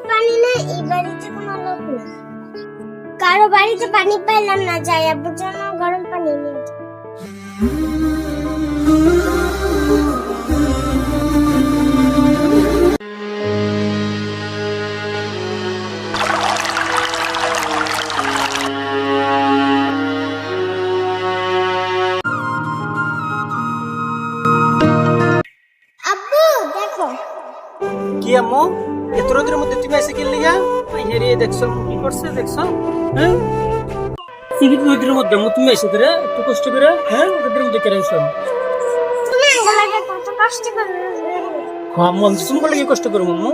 পানি না, এই বাড়িতে কোনো লোক নেই। কারো বাড়িতে পানি পাইলাম না, যাই আব্বুর জন্য গরম পানি নিয়ে যাই। আব্বু দেখো, কি আম্মু এত রোদের মধ্যে তুমি এসে গেলি গা? হেরে দেখছো কি করছে দেখছো? হ্যাঁ সিভিক রোদের মধ্যে আম্মু তুমি এসে করে একটু কষ্ট করে হ্যাঁ রোদের মধ্যে কেন এসো? তুমি আগে কত কষ্ট করে আম্মু আমি তুমি বলে কি কষ্ট করবো আম্মু?